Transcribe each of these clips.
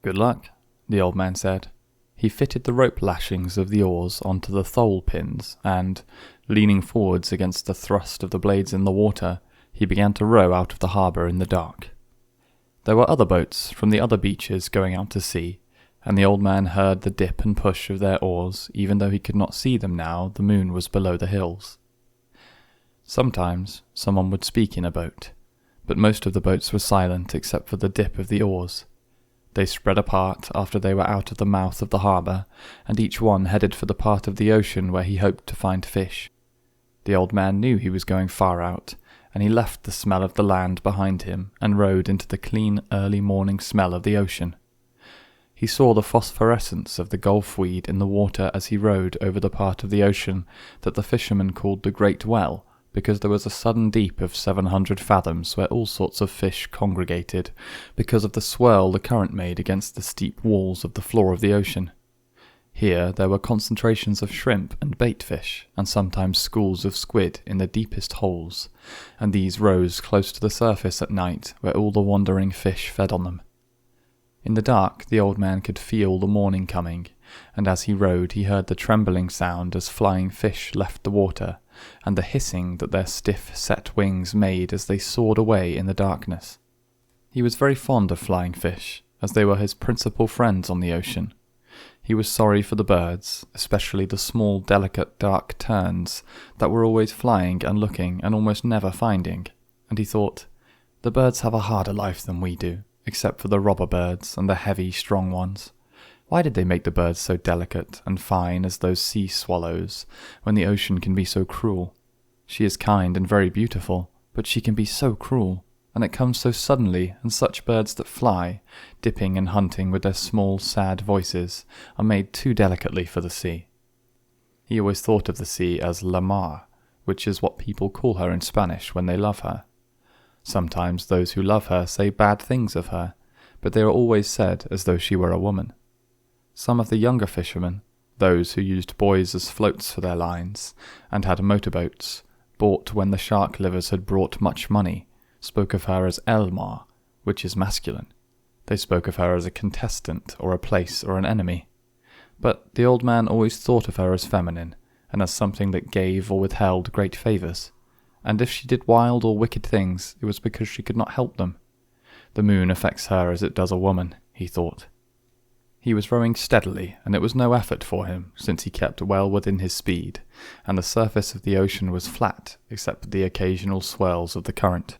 "Good luck," the old man said. He fitted the rope lashings of the oars onto the thole pins and, leaning forwards against the thrust of the blades in the water, he began to row out of the harbour in the dark. There were other boats from the other beaches going out to sea, and the old man heard the dip and push of their oars even though he could not see them now the moon was below the hills. Sometimes someone would speak in a boat, but most of the boats were silent except for the dip of the oars. They spread apart after they were out of the mouth of the harbour, and each one headed for the part of the ocean where he hoped to find fish. The old man knew he was going far out, and he left the smell of the land behind him and rode into the clean early morning smell of the ocean. He saw the phosphorescence of the gulf weed in the water as he rode over the part of the ocean that the fishermen called the Great Well, because there was a sudden deep of 700 fathoms where all sorts of fish congregated, because of the swirl the current made against the steep walls of the floor of the ocean. Here there were concentrations of shrimp and bait fish, and sometimes schools of squid in the deepest holes, and these rose close to the surface at night where all the wandering fish fed on them. In the dark the old man could feel the morning coming, and as he rode he heard the trembling sound as flying fish left the water, and the hissing that their stiff set wings made as they soared away in the darkness. He was very fond of flying fish, as they were his principal friends on the ocean. He was sorry for the birds, especially the small, delicate, dark terns that were always flying and looking and almost never finding, and he thought, "The birds have a harder life than we do, except for the robber birds and the heavy, strong ones. Why did they make the birds so delicate and fine as those sea swallows, when the ocean can be so cruel? She is kind and very beautiful, but she can be so cruel, and it comes so suddenly, and such birds that fly, dipping and hunting with their small, sad voices, are made too delicately for the sea." He always thought of the sea as la mar, which is what people call her in Spanish when they love her. Sometimes those who love her say bad things of her, but they are always said as though she were a woman. Some of the younger fishermen, those who used buoys as floats for their lines, and had motorboats, bought when the shark livers had brought much money, spoke of her as El Mar, which is masculine. They spoke of her as a contestant, or a place, or an enemy. But the old man always thought of her as feminine, and as something that gave or withheld great favours, and if she did wild or wicked things, it was because she could not help them. The moon affects her as it does a woman, he thought. He was rowing steadily, and it was no effort for him, since he kept well within his speed, and the surface of the ocean was flat, except for the occasional swirls of the current.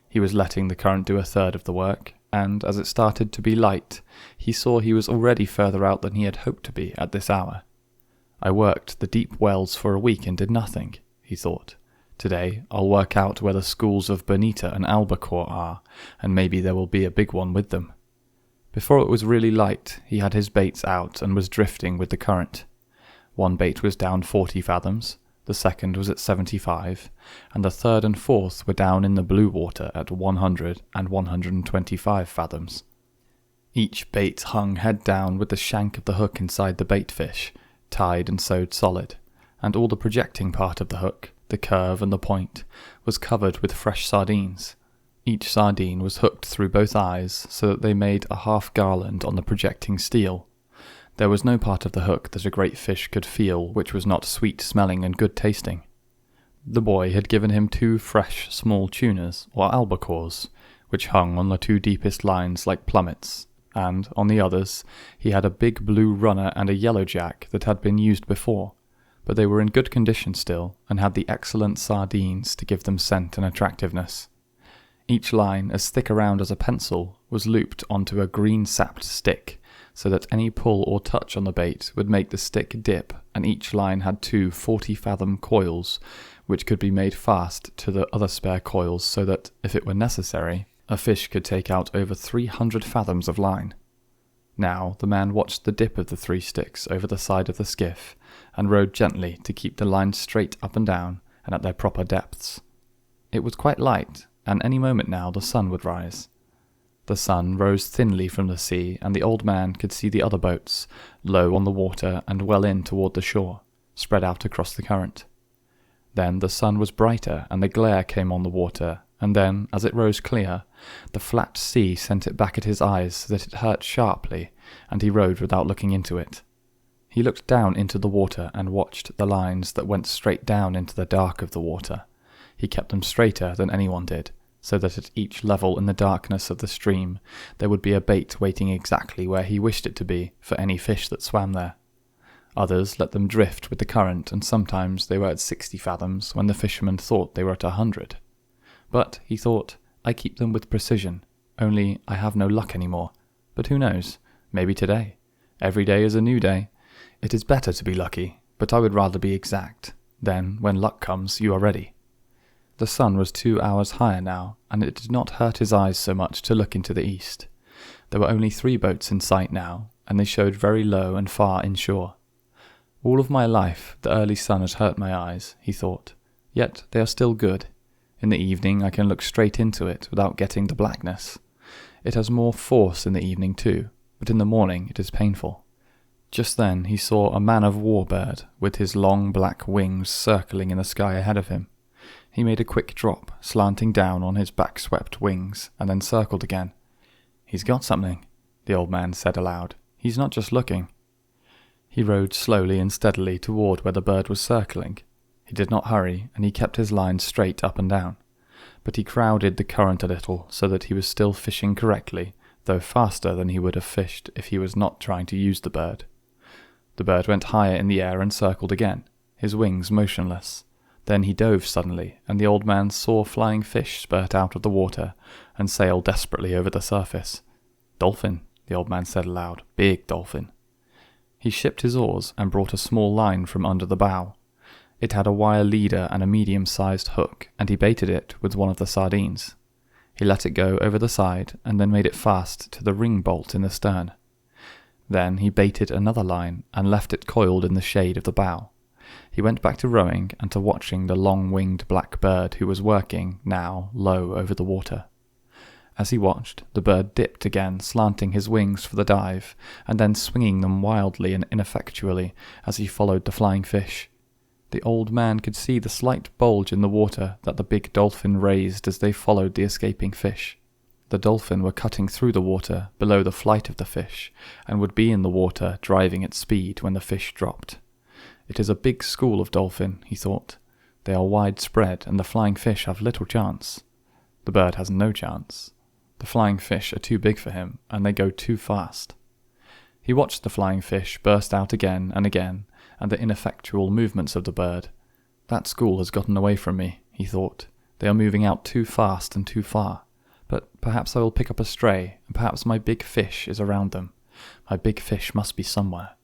He was letting the current do a third of the work, and as it started to be light, he saw he was already further out than he had hoped to be at this hour. "I worked the deep wells for a week and did nothing," he thought. "Today I'll work out where the schools of bonita and albacore are, and maybe there will be a big one with them." Before it was really light, he had his baits out and was drifting with the current. One bait was down 40 fathoms, the second was at 75, and the third and fourth were down in the blue water at 100 and 125 fathoms. Each bait hung head down with the shank of the hook inside the bait fish, tied and sewed solid, and all the projecting part of the hook, the curve and the point, was covered with fresh sardines. Each sardine was hooked through both eyes so that they made a half garland on the projecting steel. There was no part of the hook that a great fish could feel which was not sweet-smelling and good-tasting. The boy had given him 2 fresh small tunas, or albacores, which hung on the 2 deepest lines like plummets, and, on the others, he had a big blue runner and a yellow jack that had been used before, but they were in good condition still, and had the excellent sardines to give them scent and attractiveness. Each line, as thick around as a pencil, was looped onto a green-sapped stick, so that any pull or touch on the bait would make the stick dip, and each line had 2 40-fathom coils, which could be made fast to the other spare coils so that, if it were necessary, a fish could take out over 300 fathoms of line. Now the man watched the dip of the 3 sticks over the side of the skiff, and rowed gently to keep the line straight up and down, and at their proper depths. It was quite light, and any moment now the sun would rise. The sun rose thinly from the sea, and the old man could see the other boats, low on the water and well in toward the shore, spread out across the current. Then the sun was brighter, and the glare came on the water, and then, as it rose clear, the flat sea sent it back at his eyes so that it hurt sharply, and he rowed without looking into it. He looked down into the water and watched the lines that went straight down into the dark of the water. He kept them straighter than anyone did, so that at each level in the darkness of the stream there would be a bait waiting exactly where he wished it to be for any fish that swam there. Others let them drift with the current, and sometimes they were at 60 fathoms when the fishermen thought they were at 100. But, he thought, I keep them with precision, only I have no luck any more. But who knows? Maybe today. Every day is a new day. It is better to be lucky, but I would rather be exact. Then, when luck comes, you are ready. The sun was 2 hours higher now, and it did not hurt his eyes so much to look into the east. There were only 3 boats in sight now, and they showed very low and far inshore. All of my life the early sun has hurt my eyes, he thought, yet they are still good. In the evening I can look straight into it without getting the blackness. It has more force in the evening too, but in the morning it is painful. Just then he saw a man-of-war bird with his long black wings circling in the sky ahead of him. He made a quick drop, slanting down on his back-swept wings, and then circled again. "He's got something," the old man said aloud. "He's not just looking." He rowed slowly and steadily toward where the bird was circling. He did not hurry, and he kept his line straight up and down. But he crowded the current a little so that he was still fishing correctly, though faster than he would have fished if he was not trying to use the bird. The bird went higher in the air and circled again, his wings motionless. Then he dove suddenly, and the old man saw flying fish spurt out of the water and sail desperately over the surface. "Dolphin," the old man said aloud. "Big dolphin." He shipped his oars and brought a small line from under the bow. It had a wire leader and a medium-sized hook, and he baited it with one of the sardines. He let it go over the side and then made it fast to the ring bolt in the stern. Then he baited another line and left it coiled in the shade of the bow. He went back to rowing and to watching the long-winged black bird who was working, now, low over the water. As he watched, the bird dipped again, slanting his wings for the dive, and then swinging them wildly and ineffectually as he followed the flying fish. The old man could see the slight bulge in the water that the big dolphin raised as they followed the escaping fish. The dolphin were cutting through the water below the flight of the fish, and would be in the water driving its speed when the fish dropped. It is a big school of dolphin, he thought. They are widespread, and the flying fish have little chance. The bird has no chance. The flying fish are too big for him, and they go too fast. He watched the flying fish burst out again, and the ineffectual movements of the bird. That school has gotten away from me, he thought. They are moving out too fast and too far. But perhaps I will pick up a stray, and perhaps my big fish is around them. My big fish must be somewhere.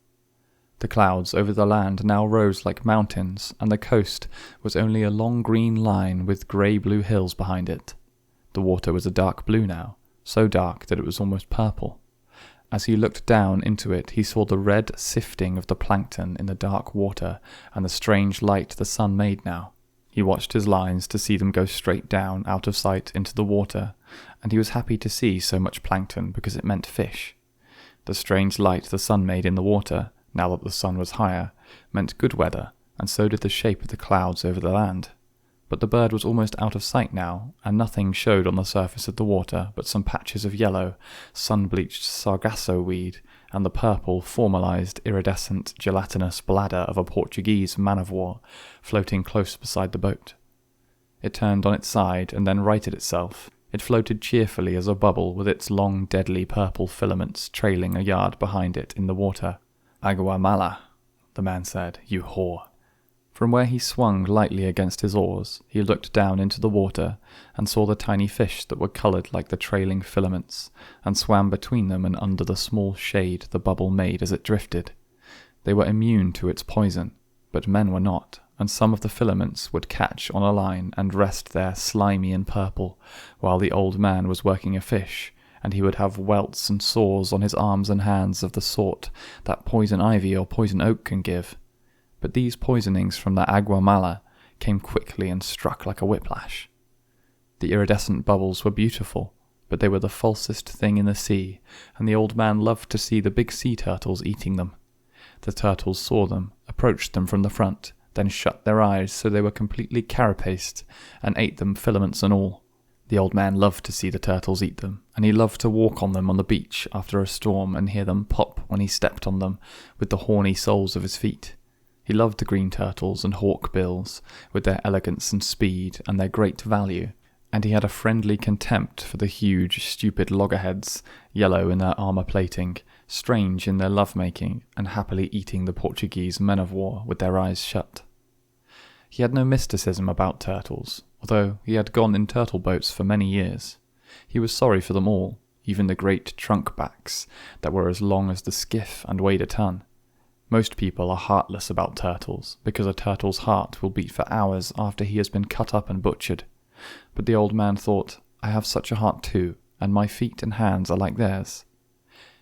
The clouds over the land now rose like mountains, and the coast was only a long green line with grey-blue hills behind it. The water was a dark blue now, so dark that it was almost purple. As he looked down into it, he saw the red sifting of the plankton in the dark water and the strange light the sun made now. He watched his lines to see them go straight down out of sight into the water, and he was happy to see so much plankton because it meant fish. The strange light the sun made in the water, now that the sun was higher, meant good weather, and so did the shape of the clouds over the land. But the bird was almost out of sight now, and nothing showed on the surface of the water but some patches of yellow, sun-bleached sargasso weed, and the purple, formalized, iridescent, gelatinous bladder of a Portuguese man-of-war floating close beside the boat. It turned on its side and then righted itself. It floated cheerfully as a bubble with its long, deadly purple filaments trailing a yard behind it in the water. "Agua mala," the man said, "you whore." From where he swung lightly against his oars, he looked down into the water and saw the tiny fish that were coloured like the trailing filaments, and swam between them and under the small shade the bubble made as it drifted. They were immune to its poison, but men were not, and some of the filaments would catch on a line and rest there slimy and purple, while the old man was working a fish, and he would have welts and sores on his arms and hands of the sort that poison ivy or poison oak can give. But these poisonings from the agua mala came quickly and struck like a whiplash. The iridescent bubbles were beautiful, but they were the falsest thing in the sea, and the old man loved to see the big sea turtles eating them. The turtles saw them, approached them from the front, then shut their eyes so they were completely carapaced, and ate them filaments and all. The old man loved to see the turtles eat them, and he loved to walk on them on the beach after a storm and hear them pop when he stepped on them with the horny soles of his feet. He loved the green turtles and hawkbills, with their elegance and speed and their great value, and he had a friendly contempt for the huge, stupid loggerheads, yellow in their armour plating, strange in their love-making, and happily eating the Portuguese men-of-war with their eyes shut. He had no mysticism about turtles, although he had gone in turtle boats for many years. He was sorry for them all, even the great trunk-backs that were as long as the skiff and weighed a ton. Most people are heartless about turtles, because a turtle's heart will beat for hours after he has been cut up and butchered. But the old man thought, I have such a heart too, and my feet and hands are like theirs.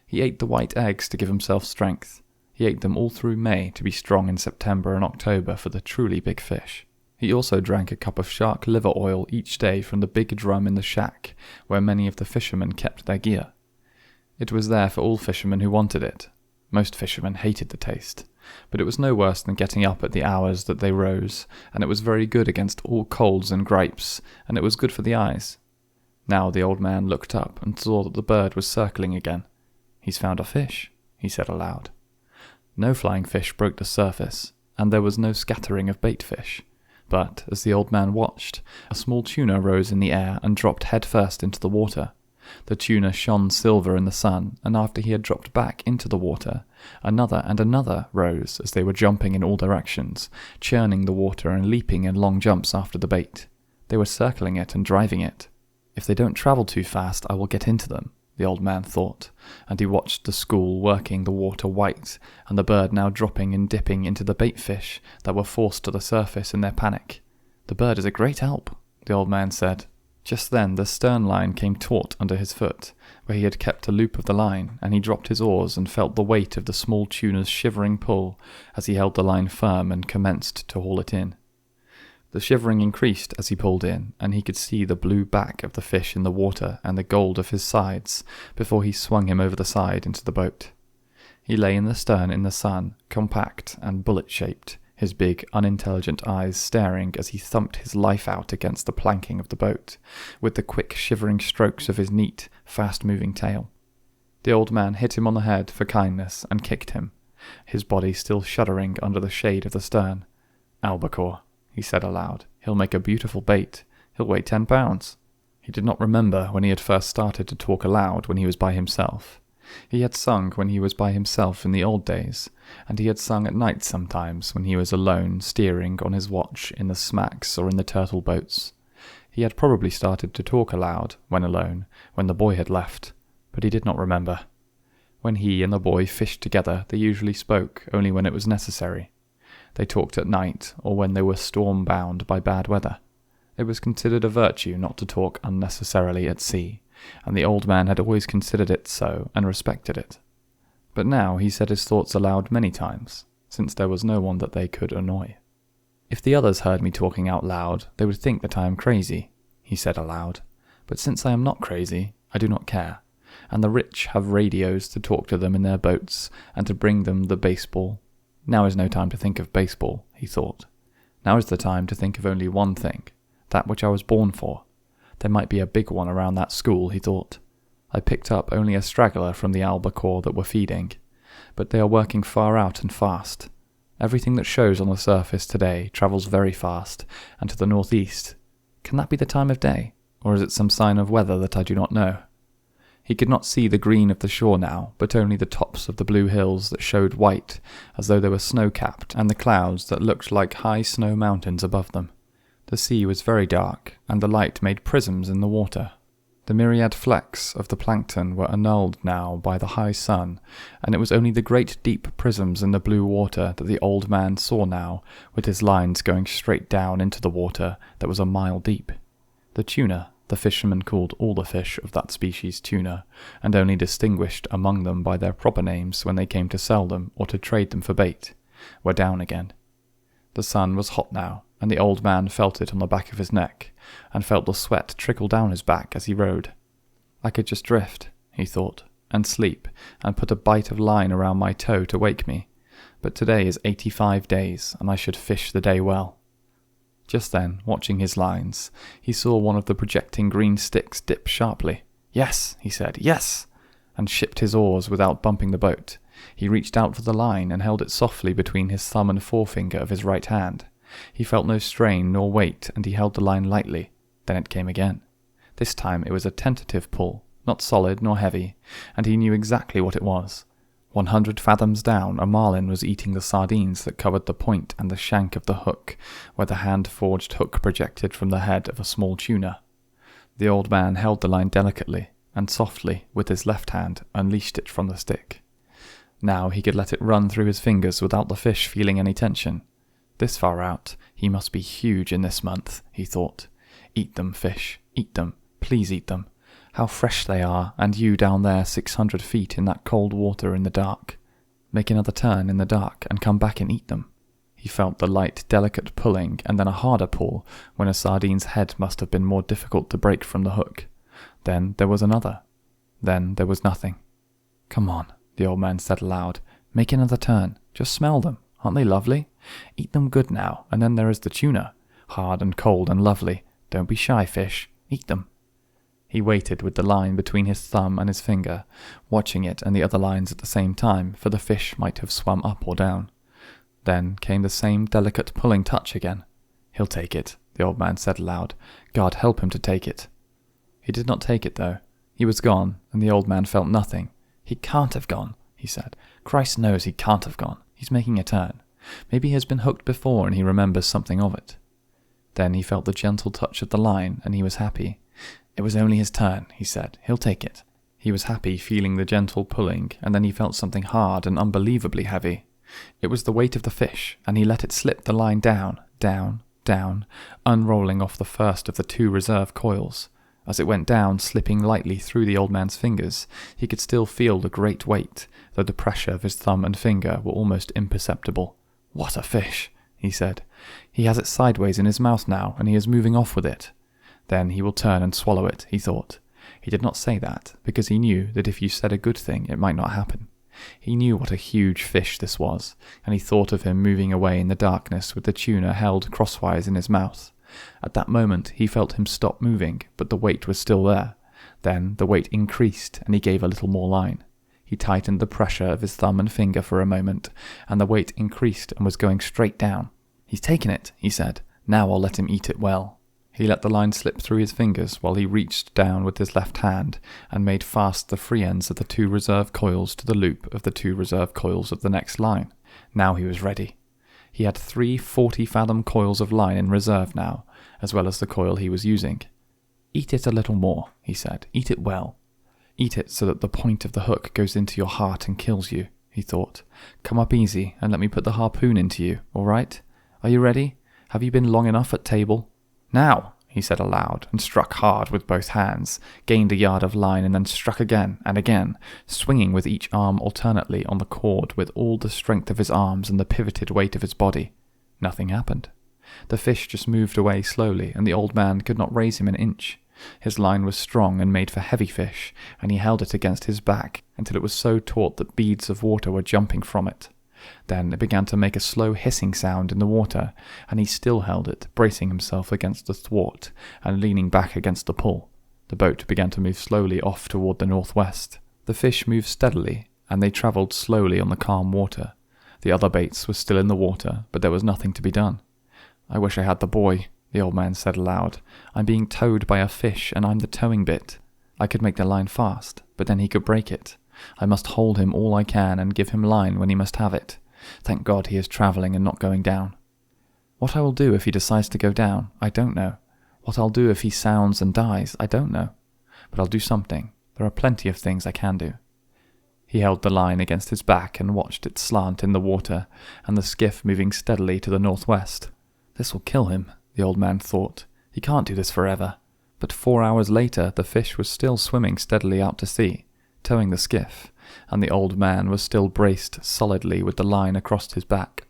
He ate the white eggs to give himself strength. He ate them all through May to be strong in September and October for the truly big fish. He also drank a cup of shark liver oil each day from the big drum in the shack where many of the fishermen kept their gear. It was there for all fishermen who wanted it. Most fishermen hated the taste, but it was no worse than getting up at the hours that they rose, and it was very good against all colds and gripes, and it was good for the eyes. Now the old man looked up and saw that the bird was circling again. He's found a fish, he said aloud. No flying fish broke the surface, and there was no scattering of bait fish. But, as the old man watched, a small tuna rose in the air and dropped head first into the water. The tuna shone silver in the sun, and after he had dropped back into the water, another and another rose as they were jumping in all directions, churning the water and leaping in long jumps after the bait. They were circling it and driving it. If they don't travel too fast, I will get into them, the old man thought, and he watched the school working the water white, and the bird now dropping and dipping into the bait fish that were forced to the surface in their panic. The bird is a great help, the old man said. Just then the stern line came taut under his foot, where he had kept a loop of the line, and he dropped his oars and felt the weight of the small tuna's shivering pull as he held the line firm and commenced to haul it in. The shivering increased as he pulled in, and he could see the blue back of the fish in the water and the gold of his sides before he swung him over the side into the boat. He lay in the stern in the sun, compact and bullet-shaped, his big, unintelligent eyes staring as he thumped his life out against the planking of the boat, with the quick shivering strokes of his neat, fast-moving tail. The old man hit him on the head for kindness and kicked him, his body still shuddering under the shade of the stern. "Albacore," he said aloud. "He'll make a beautiful bait. He'll weigh 10 pounds. He did not remember when he had first started to talk aloud when he was by himself. He had sung when he was by himself in the old days, and he had sung at night sometimes when he was alone steering on his watch in the smacks or in the turtle boats. He had probably started to talk aloud, when alone, when the boy had left, but he did not remember. When he and the boy fished together, they usually spoke only when it was necessary. They talked at night, or when they were storm-bound by bad weather. It was considered a virtue not to talk unnecessarily at sea, and the old man had always considered it so and respected it. But now he said his thoughts aloud many times, since there was no one that they could annoy. "If the others heard me talking out loud, they would think that I am crazy," he said aloud. "But since I am not crazy, I do not care, and the rich have radios to talk to them in their boats and to bring them the baseball. Now is no time to think of baseball," he thought. "Now is the time to think of only one thing, that which I was born for. There might be a big one around that school," he thought. "I picked up only a straggler from the albacore that were feeding, but they are working far out and fast. Everything that shows on the surface today travels very fast, and to the northeast. Can that be the time of day, or is it some sign of weather that I do not know?" He could not see the green of the shore now, but only the tops of the blue hills that showed white as though they were snow-capped, and the clouds that looked like high snow mountains above them. The sea was very dark, and the light made prisms in the water. The myriad flecks of the plankton were annulled now by the high sun, and it was only the great deep prisms in the blue water that the old man saw now, with his lines going straight down into the water that was a mile deep. The tuna, the fishermen called all the fish of that species tuna, and only distinguished among them by their proper names when they came to sell them or to trade them for bait, were down again. The sun was hot now, and the old man felt it on the back of his neck, and felt the sweat trickle down his back as he rowed. "I could just drift," he thought, "and sleep, and put a bight of line around my toe to wake me, but today is 85 days, and I should fish the day well." Just then, watching his lines, he saw one of the projecting green sticks dip sharply. "Yes," he said, "yes," and shipped his oars without bumping the boat. He reached out for the line and held it softly between his thumb and forefinger of his right hand. He felt no strain nor weight, and he held the line lightly. Then it came again. This time it was a tentative pull, not solid nor heavy, and he knew exactly what it was. 100 fathoms down, a marlin was eating the sardines that covered the point and the shank of the hook, where the hand-forged hook projected from the head of a small tuna. The old man held the line delicately, and softly, with his left hand, unleashed it from the stick. Now he could let it run through his fingers without the fish feeling any tension. This far out, he must be huge in this month, he thought. Eat them, fish. Eat them. Please eat them. How fresh they are, and you down there 600 feet in that cold water in the dark. Make another turn in the dark and come back and eat them. He felt the light, delicate pulling, and then a harder pull, when a sardine's head must have been more difficult to break from the hook. Then there was another. Then there was nothing. "Come on," the old man said aloud. "Make another turn. Just smell them. Aren't they lovely? Eat them good now, and then there is the tuna. Hard and cold and lovely. Don't be shy, fish. Eat them." He waited with the line between his thumb and his finger, watching it and the other lines at the same time, for the fish might have swum up or down. Then came the same delicate pulling touch again. "He'll take it," the old man said aloud. "God help him to take it." He did not take it, though. He was gone, and the old man felt nothing. "He can't have gone," he said. "Christ knows he can't have gone. He's making a turn. Maybe he has been hooked before and he remembers something of it." Then he felt the gentle touch of the line, and he was happy. "It was only his turn," he said. "He'll take it." He was happy feeling the gentle pulling, and then he felt something hard and unbelievably heavy. It was the weight of the fish, and he let it slip the line down, down, down, unrolling off the first of the 2 reserve coils. As it went down, slipping lightly through the old man's fingers, he could still feel the great weight, though the pressure of his thumb and finger were almost imperceptible. "What a fish!" he said. "He has it sideways in his mouth now, and he is moving off with it. Then he will turn and swallow it," he thought. He did not say that, because he knew that if you said a good thing, it might not happen. He knew what a huge fish this was, and he thought of him moving away in the darkness with the tuna held crosswise in his mouth. At that moment he felt him stop moving, but the weight was still there. Then the weight increased, and he gave a little more line. He tightened the pressure of his thumb and finger for a moment, and the weight increased and was going straight down. "He's taken it," he said. "Now I'll let him eat it well." He let the line slip through his fingers while he reached down with his left hand and made fast the free ends of the 2 reserve coils to the loop of the 2 reserve coils of the next line. Now he was ready. He had 3 40-fathom coils of line in reserve now, as well as the coil he was using. "Eat it a little more," he said. "Eat it well. Eat it so that the point of the hook goes into your heart and kills you," he thought. "Come up easy and let me put the harpoon into you, all right? Are you ready? Have you been long enough at table? Now," he said aloud, and struck hard with both hands, gained a yard of line, and then struck again and again, swinging with each arm alternately on the cord with all the strength of his arms and the pivoted weight of his body. Nothing happened. The fish just moved away slowly, and the old man could not raise him an inch. His line was strong and made for heavy fish, and he held it against his back until it was so taut that beads of water were jumping from it. Then it began to make a slow hissing sound in the water, and he still held it, bracing himself against the thwart and leaning back against the pull. The boat began to move slowly off toward the northwest. The fish moved steadily, and they travelled slowly on the calm water. The other baits were still in the water, but there was nothing to be done. "I wish I had the boy," the old man said aloud. "I'm being towed by a fish, and I'm the towing bit. I could make the line fast, but then he could break it. I must hold him all I can and give him line when he must have it. Thank God he is travelling and not going down. What I will do if he decides to go down, I don't know. What I'll do if he sounds and dies, I don't know. But I'll do something. There are plenty of things I can do." He held the line against his back and watched it slant in the water, and the skiff moving steadily to the northwest. "This will kill him," the old man thought. "He can't do this forever." But 4 hours later the fish was still swimming steadily out to sea, towing the skiff, and the old man was still braced solidly with the line across his back.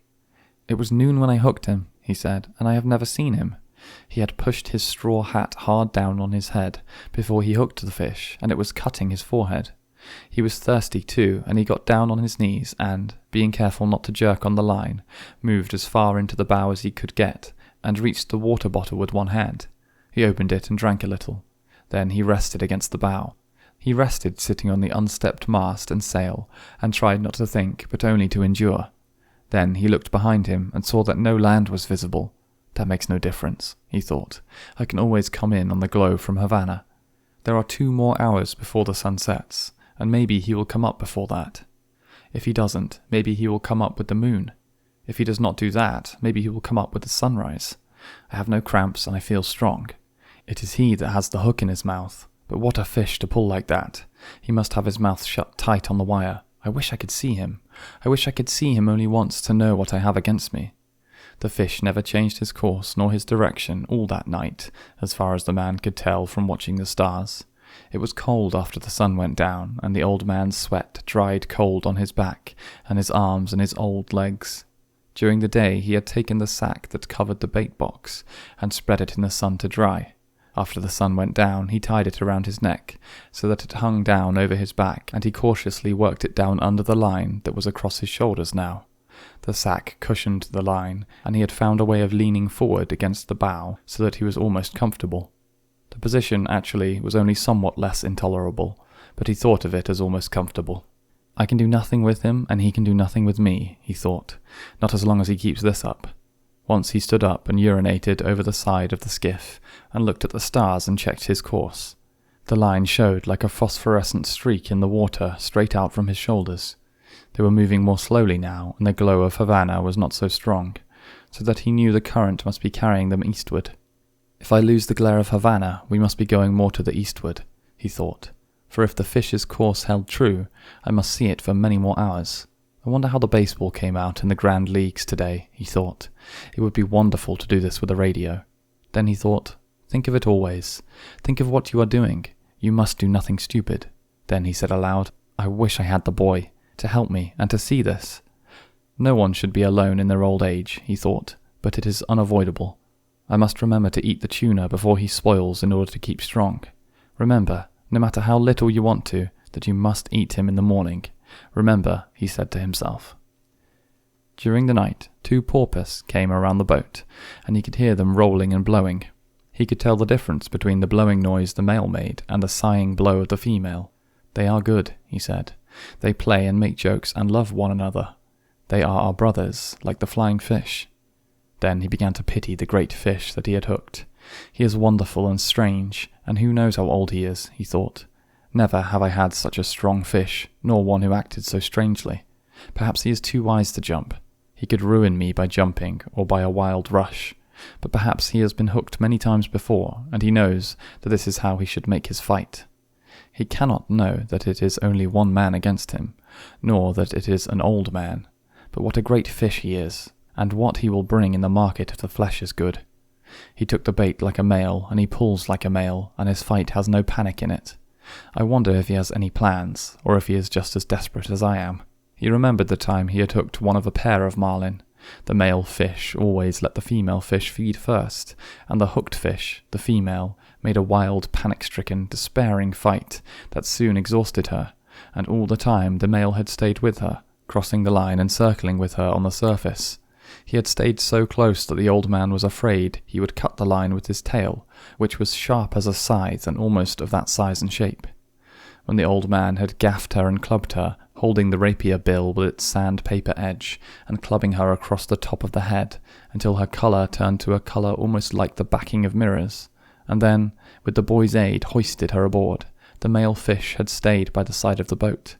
"It was noon when I hooked him," he said, "and I have never seen him. He had pushed his straw hat hard down on his head before he hooked the fish, and it was cutting his forehead. He was thirsty too, and he got down on his knees and, being careful not to jerk on the line, moved as far into the bow as he could get, and reached the water bottle with one hand. He opened it and drank a little. Then he rested against the bow. He rested sitting on the unstepped mast and sail, and tried not to think, but only to endure. Then he looked behind him and saw that no land was visible. That makes no difference, he thought. I can always come in on the glow from Havana. There are 2 more hours before the sun sets, and maybe he will come up before that. If he doesn't, maybe he will come up with the moon. If he does not do that, maybe he will come up with the sunrise. I have no cramps and I feel strong. It is he that has the hook in his mouth. But what a fish to pull like that. He must have his mouth shut tight on the wire. I wish I could see him. I wish I could see him only once to know what I have against me. The fish never changed his course nor his direction all that night, as far as the man could tell from watching the stars. It was cold after the sun went down, and the old man's sweat dried cold on his back and his arms and his old legs. During the day he had taken the sack that covered the bait box and spread it in the sun to dry. After the sun went down, he tied it around his neck, so that it hung down over his back, and he cautiously worked it down under the line that was across his shoulders now. The sack cushioned the line, and he had found a way of leaning forward against the bow, so that he was almost comfortable. The position, actually, was only somewhat less intolerable, but he thought of it as almost comfortable. I can do nothing with him, and he can do nothing with me, he thought, not as long as he keeps this up. Once he stood up and urinated over the side of the skiff, and looked at the stars and checked his course. The line showed like a phosphorescent streak in the water straight out from his shoulders. They were moving more slowly now, and the glow of Havana was not so strong, so that he knew the current must be carrying them eastward. If I lose the glare of Havana, we must be going more to the eastward, he thought, for if the fish's course held true, I must see it for many more hours. I wonder how the baseball came out in the Grand Leagues today, he thought. It would be wonderful to do this with a radio. Then he thought, think of it always. Think of what you are doing. You must do nothing stupid. Then he said aloud, I wish I had the boy, to help me and to see this. No one should be alone in their old age, he thought, but it is unavoidable. I must remember to eat the tuna before he spoils in order to keep strong. Remember, no matter how little you want to, that you must eat him in the morning. Remember, he said to himself. During the night, 2 porpoise came around the boat, and he could hear them rolling and blowing. He could tell the difference between the blowing noise the male made and the sighing blow of the female. They are good, he said. They play and make jokes and love one another. They are our brothers, like the flying fish. Then he began to pity the great fish that he had hooked. He is wonderful and strange, and who knows how old he is, he thought. Never have I had such a strong fish, nor one who acted so strangely. Perhaps he is too wise to jump. He could ruin me by jumping, or by a wild rush. But perhaps he has been hooked many times before, and he knows that this is how he should make his fight. He cannot know that it is only one man against him, nor that it is an old man. But what a great fish he is, and what he will bring in the market if the flesh is good. He took the bait like a male, and he pulls like a male, and his fight has no panic in it. I wonder if he has any plans, or if he is just as desperate as I am. He remembered the time he had hooked one of a pair of marlin. The male fish always let the female fish feed first, and the hooked fish, the female, made a wild, panic-stricken, despairing fight that soon exhausted her, and all the time the male had stayed with her, crossing the line and circling with her on the surface. He had stayed so close that the old man was afraid he would cut the line with his tail, which was sharp as a scythe and almost of that size and shape. When the old man had gaffed her and clubbed her, holding the rapier bill with its sandpaper edge, and clubbing her across the top of the head, until her colour turned to a colour almost like the backing of mirrors, and then, with the boy's aid, hoisted her aboard, the male fish had stayed by the side of the boat.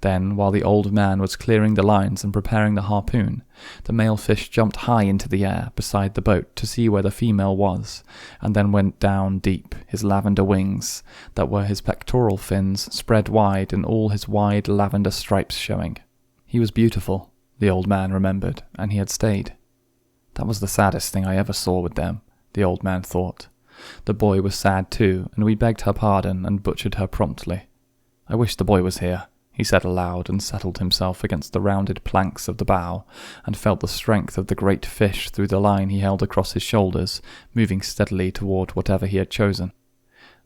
Then, while the old man was clearing the lines and preparing the harpoon, the male fish jumped high into the air beside the boat to see where the female was, and then went down deep, his lavender wings, that were his pectoral fins, spread wide and all his wide lavender stripes showing. He was beautiful, the old man remembered, and he had stayed. That was the saddest thing I ever saw with them, the old man thought. The boy was sad too, and we begged her pardon and butchered her promptly. I wish the boy was here, he said aloud, and settled himself against the rounded planks of the bow, and felt the strength of the great fish through the line he held across his shoulders, moving steadily toward whatever he had chosen.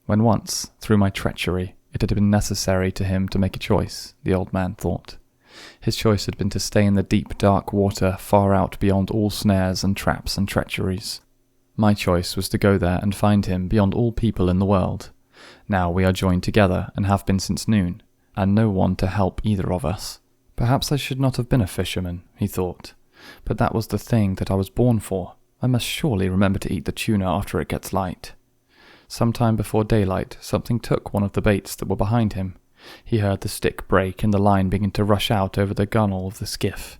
When once, through my treachery, it had been necessary to him to make a choice, the old man thought. His choice had been to stay in the deep, dark water far out beyond all snares and traps and treacheries. My choice was to go there and find him beyond all people in the world. Now we are joined together and have been since noon, and no one to help either of us. Perhaps I should not have been a fisherman, he thought, but that was the thing that I was born for. I must surely remember to eat the tuna after it gets light. Some time before daylight, something took one of the baits that were behind him. He heard the stick break and the line begin to rush out over the gunwale of the skiff.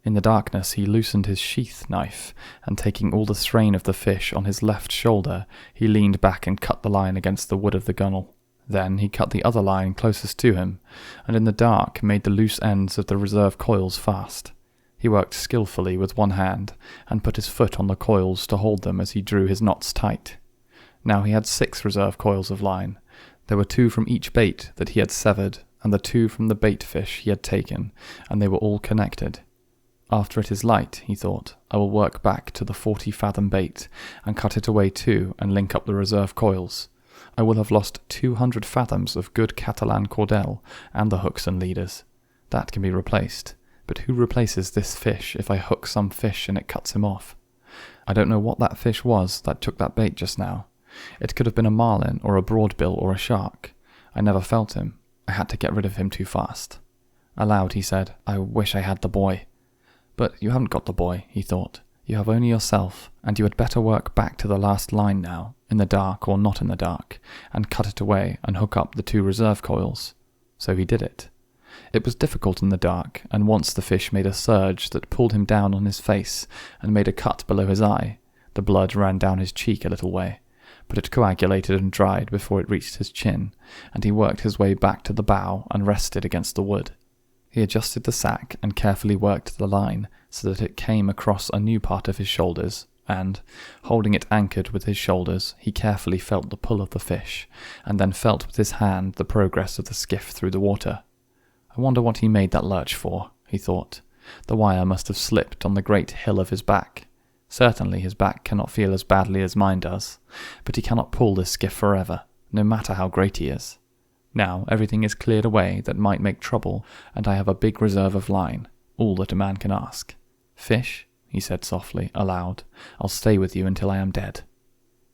In the darkness he loosened his sheath knife, and taking all the strain of the fish on his left shoulder, he leaned back and cut the line against the wood of the gunwale. Then he cut the other line closest to him, and in the dark made the loose ends of the reserve coils fast. He worked skillfully with one hand, and put his foot on the coils to hold them as he drew his knots tight. Now he had 6 reserve coils of line. There were 2 from each bait that he had severed, and the 2 from the bait fish he had taken, and they were all connected. After it is light, he thought, I will work back to the 40-fathom bait, and cut it away too, and link up the reserve coils. I will have lost 200 fathoms of good Catalan cordel, and the hooks and leaders. That can be replaced, but who replaces this fish if I hook some fish and it cuts him off? I don't know what that fish was that took that bait just now. It could have been a marlin or a broadbill or a shark. I never felt him. I had to get rid of him too fast. Aloud he said, I wish I had the boy. But you haven't got the boy, he thought. You have only yourself, and you had better work back to the last line now, in the dark or not in the dark, and cut it away and hook up the 2 reserve coils. So he did it. It was difficult in the dark, and once the fish made a surge that pulled him down on his face and made a cut below his eye. The blood ran down his cheek a little way, but it coagulated and dried before it reached his chin, and he worked his way back to the bow and rested against the wood. He adjusted the sack and carefully worked the line so that it came across a new part of his shoulders, and, holding it anchored with his shoulders, he carefully felt the pull of the fish, and then felt with his hand the progress of the skiff through the water. I wonder what he made that lurch for, he thought. The wire must have slipped on the great hill of his back. Certainly his back cannot feel as badly as mine does, but he cannot pull this skiff forever, no matter how great he is. Now everything is cleared away that might make trouble, and I have a big reserve of line, all that a man can ask. Fish, he said softly, aloud, I'll stay with you until I am dead.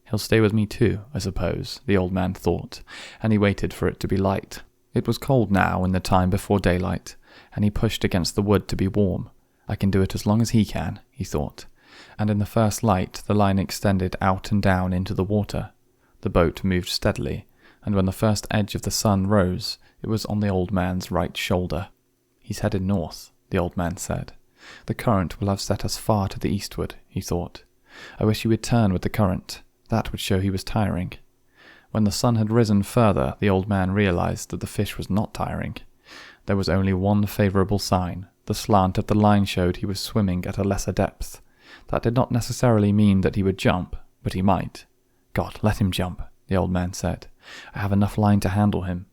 He'll stay with me too, I suppose, the old man thought, and he waited for it to be light. It was cold now in the time before daylight, and he pushed against the wood to be warm. I can do it as long as he can, he thought, and in the first light the line extended out and down into the water. The boat moved steadily, and when the first edge of the sun rose, it was on the old man's right shoulder. He's headed north, the old man said. The current will have set us far to the eastward, he thought. I wish he would turn with the current. That would show he was tiring. When the sun had risen further, the old man realized that the fish was not tiring. There was only one favourable sign. The slant of the line showed he was swimming at a lesser depth. That did not necessarily mean that he would jump, but he might. God, let him jump, the old man said. I have enough line to handle him.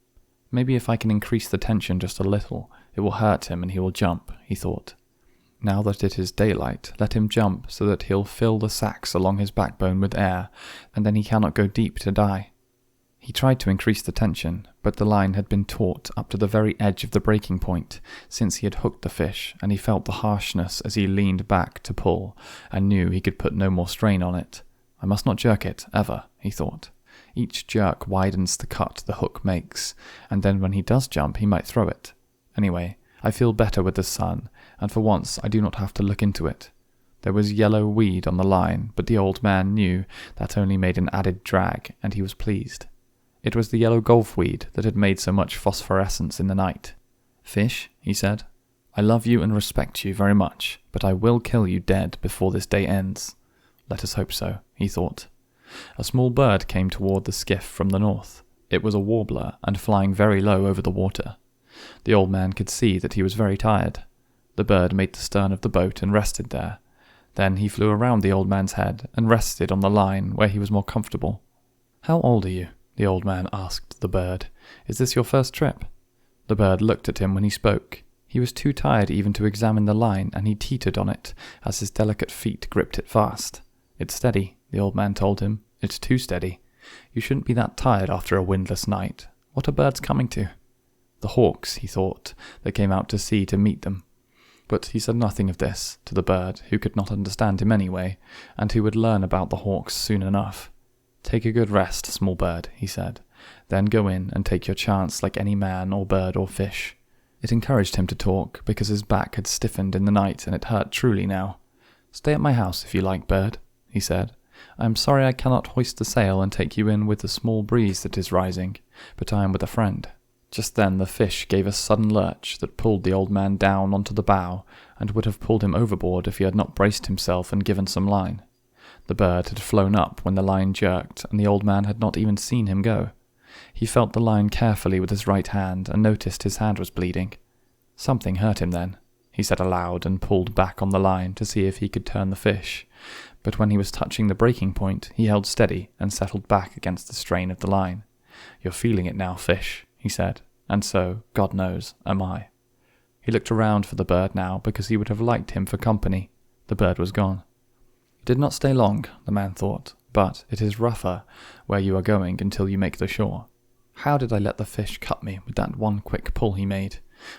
Maybe if I can increase the tension just a little, it will hurt him and he will jump, he thought. Now that it is daylight, let him jump so that he'll fill the sacks along his backbone with air, and then he cannot go deep to die. He tried to increase the tension, but the line had been taut up to the very edge of the breaking point since he had hooked the fish, and he felt the harshness as he leaned back to pull, and knew he could put no more strain on it. I must not jerk it, ever, he thought. Each jerk widens the cut the hook makes, and then when he does jump he might throw it. Anyway, I feel better with the sun, and for once I do not have to look into it. There was yellow weed on the line, but the old man knew that only made an added drag, and he was pleased. It was the yellow golfweed that had made so much phosphorescence in the night. Fish, he said, I love you and respect you very much, but I will kill you dead before this day ends. Let us hope so, he thought. A small bird came toward the skiff from the north. It was a warbler, and flying very low over the water. The old man could see that he was very tired. The bird made the stern of the boat and rested there. Then he flew around the old man's head and rested on the line where he was more comfortable. How old are you? The old man asked the bird. Is this your first trip? The bird looked at him when he spoke. He was too tired even to examine the line, and he teetered on it as his delicate feet gripped it fast. It's steady, the old man told him. It's too steady. You shouldn't be that tired after a windless night. What are birds coming to? The hawks, he thought, that came out to sea to meet them. But he said nothing of this to the bird, who could not understand him anyway, and who would learn about the hawks soon enough. "Take a good rest, small bird," he said. "Then go in and take your chance like any man or bird or fish." It encouraged him to talk, because his back had stiffened in the night and it hurt truly now. "Stay at my house if you like, bird," he said. "I am sorry I cannot hoist the sail and take you in with the small breeze that is rising, but I am with a friend." Just then the fish gave a sudden lurch that pulled the old man down onto the bow, and would have pulled him overboard if he had not braced himself and given some line. The bird had flown up when the line jerked, and the old man had not even seen him go. He felt the line carefully with his right hand and noticed his hand was bleeding. "Something hurt him then," he said aloud, and pulled back on the line to see if he could turn the fish. But when he was touching the breaking point, he held steady and settled back against the strain of the line. "You're feeling it now, fish," he said, "and so, God knows, am I." He looked around for the bird now, because he would have liked him for company. The bird was gone. It did not stay long, the man thought, but it is rougher where you are going until you make the shore. How did I let the fish cut me with that one quick pull he made?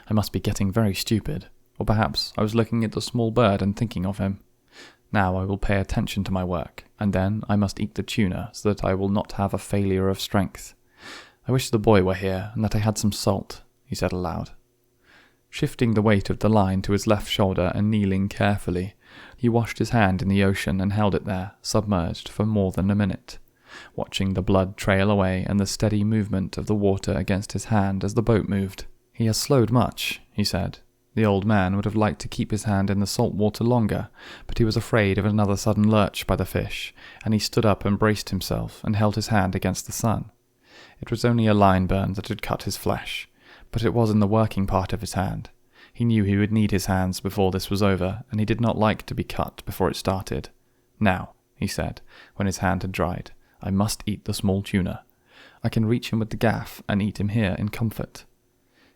I must be getting very stupid, or perhaps I was looking at the small bird and thinking of him. Now I will pay attention to my work, and then I must eat the tuna so that I will not have a failure of strength. I wish the boy were here and that I had some salt," he said aloud. Shifting the weight of the line to his left shoulder and kneeling carefully, he washed his hand in the ocean and held it there, submerged, for more than a minute, watching the blood trail away and the steady movement of the water against his hand as the boat moved. "He has slowed much," he said. The old man would have liked to keep his hand in the salt water longer, but he was afraid of another sudden lurch by the fish, and he stood up and braced himself and held his hand against the sun. It was only a line burn that had cut his flesh, but it was in the working part of his hand. He knew he would need his hands before this was over, and he did not like to be cut before it started. "Now," he said, when his hand had dried, "I must eat the small tuna. I can reach him with the gaff and eat him here in comfort."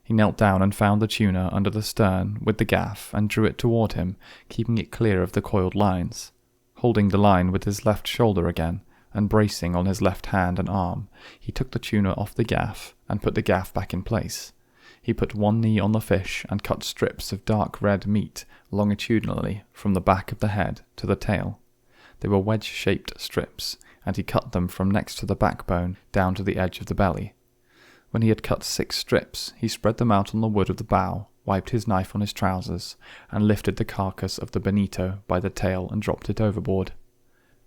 He knelt down and found the tuna under the stern with the gaff and drew it toward him, keeping it clear of the coiled lines. Holding the line with his left shoulder again, and bracing on his left hand and arm, he took the tuna off the gaff and put the gaff back in place. He put one knee on the fish and cut strips of dark red meat longitudinally from the back of the head to the tail. They were wedge-shaped strips, and he cut them from next to the backbone down to the edge of the belly. When he had cut 6 strips, he spread them out on the wood of the bow, wiped his knife on his trousers, and lifted the carcass of the bonito by the tail and dropped it overboard.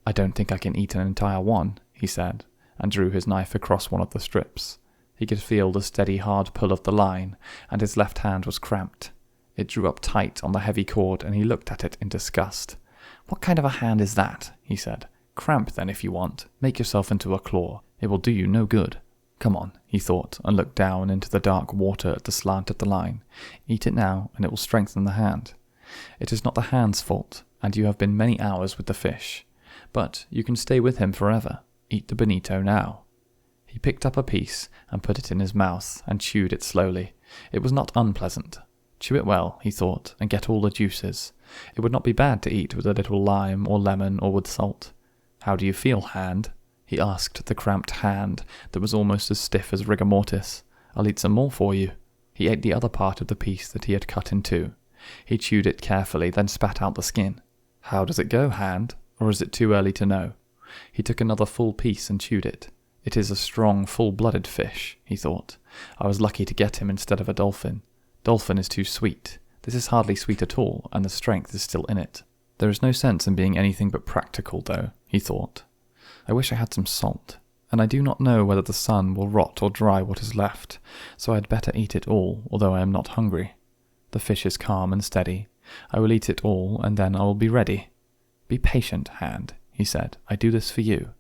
"I don't think I can eat an entire one," he said, and drew his knife across one of the strips. He could feel the steady hard pull of the line, and his left hand was cramped. It drew up tight on the heavy cord, and he looked at it in disgust. "What kind of a hand is that?" he said. "Cramp then if you want. Make yourself into a claw. It will do you no good. Come on," he thought, and looked down into the dark water at the slant of the line. "Eat it now, and it will strengthen the hand. It is not the hand's fault, and you have been many hours with the fish. But you can stay with him forever. Eat the bonito now." He picked up a piece and put it in his mouth and chewed it slowly. It was not unpleasant. Chew it well, he thought, and get all the juices. It would not be bad to eat with a little lime or lemon or with salt. "How do you feel, hand?" he asked the cramped hand that was almost as stiff as rigor mortis. "I'll eat some more for you." He ate the other part of the piece that he had cut in two. He chewed it carefully, then spat out the skin. "How does it go, hand? Or is it too early to know?" He took another full piece and chewed it. "It is a strong, full-blooded fish," he thought. "I was lucky to get him instead of a dolphin. Dolphin is too sweet. This is hardly sweet at all, and the strength is still in it. There is no sense in being anything but practical, though," he thought. "I wish I had some salt, and I do not know whether the sun will rot or dry what is left, so I had better eat it all, although I am not hungry. The fish is calm and steady. I will eat it all, and then I will be ready. Be patient, hand," he said. "I do this for you.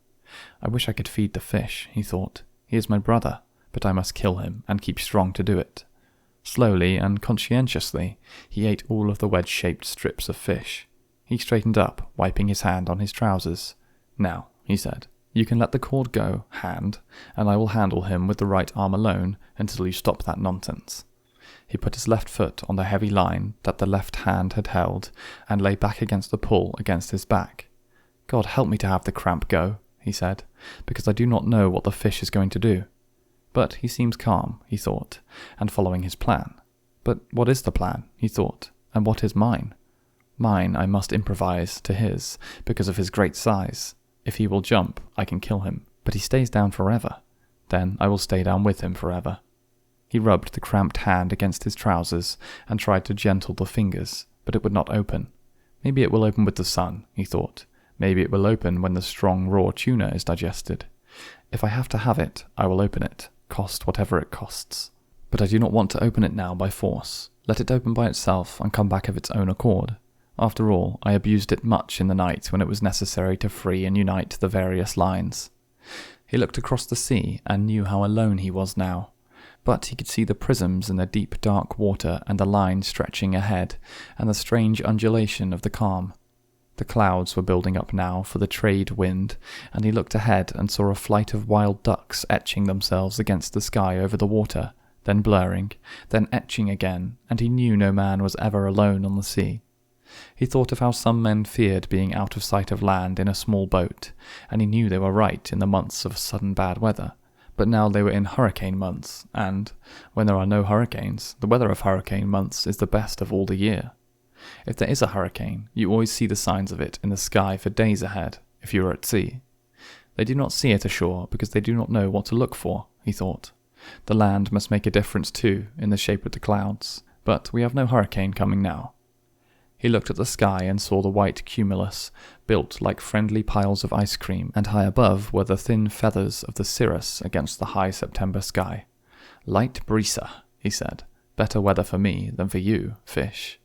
I wish I could feed the fish," he thought. "He is my brother, but I must kill him and keep strong to do it." Slowly and conscientiously, he ate all of the wedge-shaped strips of fish. He straightened up, wiping his hand on his trousers. "Now," he said, "you can let the cord go, hand, and I will handle him with the right arm alone until you stop that nonsense." He put his left foot on the heavy line that the left hand had held and lay back against the pull against his back. "God help me to have the cramp go," he said, "because I do not know what the fish is going to do. But he seems calm," he thought, and following his plan. But what is the plan, he thought, And what is mine? Mine I must improvise to his, because of his great size. If he will jump, I can kill him, but he stays down forever. Then I will stay down with him forever. He rubbed the cramped hand against his trousers and tried to gentle the fingers, but it would not open. Maybe it will open with the sun, he thought. Maybe it will open when the strong raw tuna is digested. If I have to have it, I will open it, cost whatever it costs. But I do not want to open it now by force. Let it open by itself and come back of its own accord. After all, I abused it much in the night when it was necessary to free and unite the various lines. He looked across the sea and knew how alone he was now. But he could see the prisms in the deep dark water and the line stretching ahead, and the strange undulation of the calm. The clouds were building up now for the trade wind, and he looked ahead and saw a flight of wild ducks etching themselves against the sky over the water, then blurring, then etching again, and he knew no man was ever alone on the sea. He thought of how some men feared being out of sight of land in a small boat, and he knew they were right in the months of sudden bad weather. But now they were in hurricane months, and, when there are no hurricanes, the weather of hurricane months is the best of all the year. If there is a hurricane, you always see the signs of it in the sky for days ahead, if you are at sea. They do not see it ashore because they do not know what to look for, he thought. The land must make a difference too, in the shape of the clouds, but we have no hurricane coming now. He looked at the sky and saw the white cumulus, built like friendly piles of ice cream, and high above were the thin feathers of the cirrus against the high September sky. "Light breezer," he said. "Better weather for me than for you, fish."